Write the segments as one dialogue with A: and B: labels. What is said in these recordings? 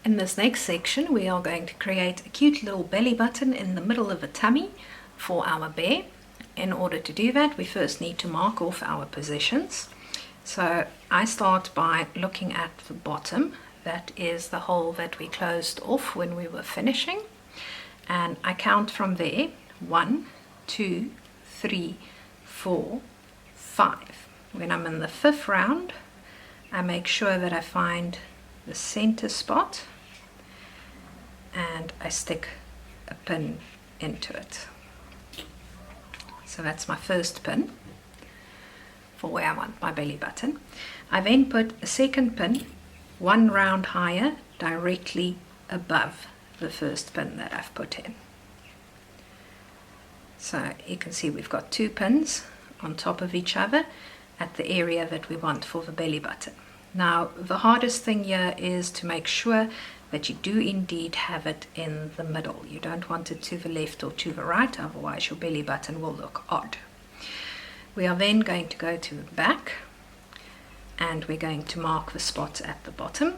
A: In this next section we are going to create a cute little belly button in the middle of a tummy for our bear. In order to do that, we first need to mark off our positions. So I start by looking at the bottom. That is the hole that we closed off when we were finishing. And I count from there. 1, 2, 3, 4, 5. When I'm in the 5th round, I make sure that I find the center spot and I stick a pin into it. So that's my first pin for where I want my belly button. I then put a second pin 1 round higher directly above the first pin that I've put in. So you can see we've got 2 pins on top of each other at the area that we want for the belly button. Now the hardest thing here is to make sure that you do indeed have it in the middle. You don't want it to the left or to the right, otherwise your belly button will look odd. We are then going to go to the back and we're going to mark the spots at the bottom.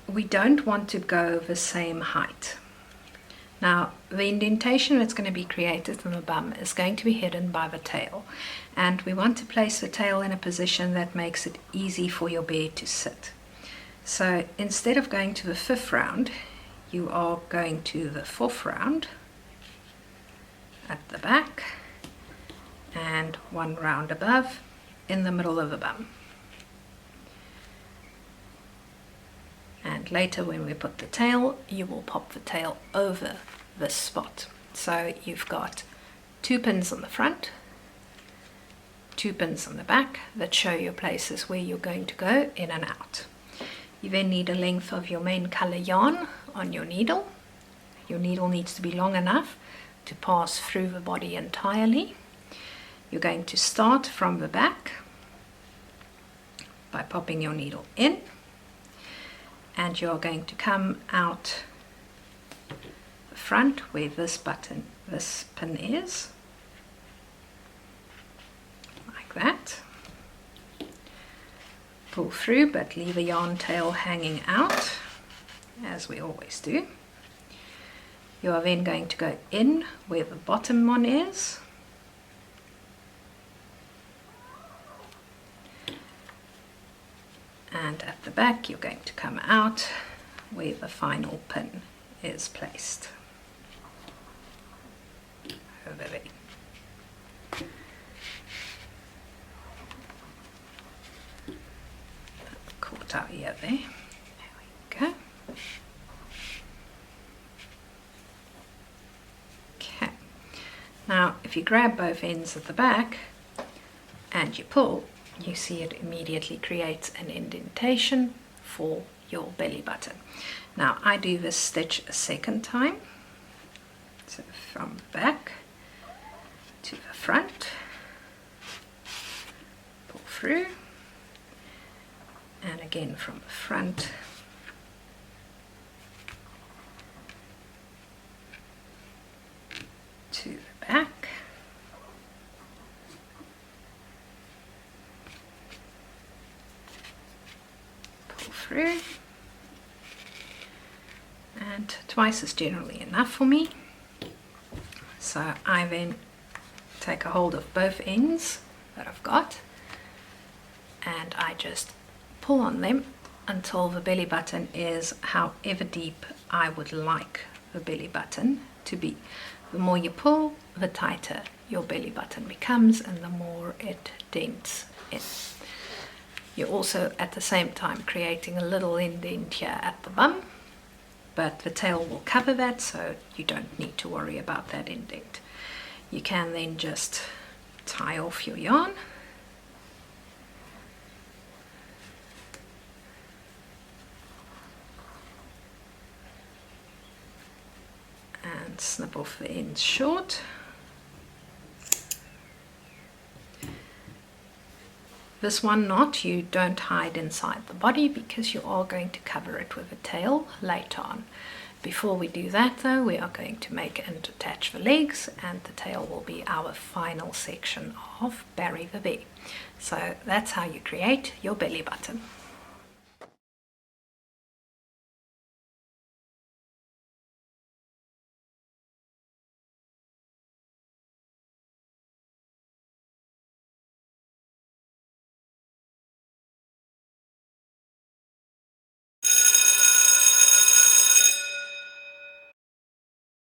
A: We don't want to go the same height. Now the indentation that's going to be created in the bum is going to be hidden by the tail, and we want to place the tail in a position that makes it easy for your bear to sit. So instead of going to the 5th round, you are going to the 4th round at the back and 1 round above in the middle of the bum. And later when we put the tail, you will pop the tail over this spot. So you've got 2 pins on the front, 2 pins on the back that show you places where you're going to go in and out. You then need a length of your main color yarn on your needle. Your needle needs to be long enough to pass through the body entirely. You're going to start from the back by popping your needle in, and you're going to come out the front where this pin is, like that. Pull through, but leave a yarn tail hanging out, as we always do. You are then going to go in where the bottom one is, and at the back you're going to come out where the final pin is placed. Over there. Caught out here there. There we go. Okay. Now if you grab both ends at the back and you pull, you see it immediately creates an indentation for your belly button. Now I do this stitch a second time. So from the back to the front, pull through, and again from the front to the back, pull through, and twice is generally enough for me. So I then take a hold of both ends that I've got and I just pull on them until the belly button is however deep I would like the belly button to be. The more you pull, the tighter your belly button becomes and the more it dents in. You're also at the same time creating a little indent here at the bum, but the tail will cover that, so you don't need to worry about that indent. You can then just tie off your yarn and snip off the ends short. This one knot you don't hide inside the body because you are going to cover it with a tail later on. Before we do that though, we are going to make and attach the legs, and the tail will be our final section of Barry the Bear. So that's how you create your belly button.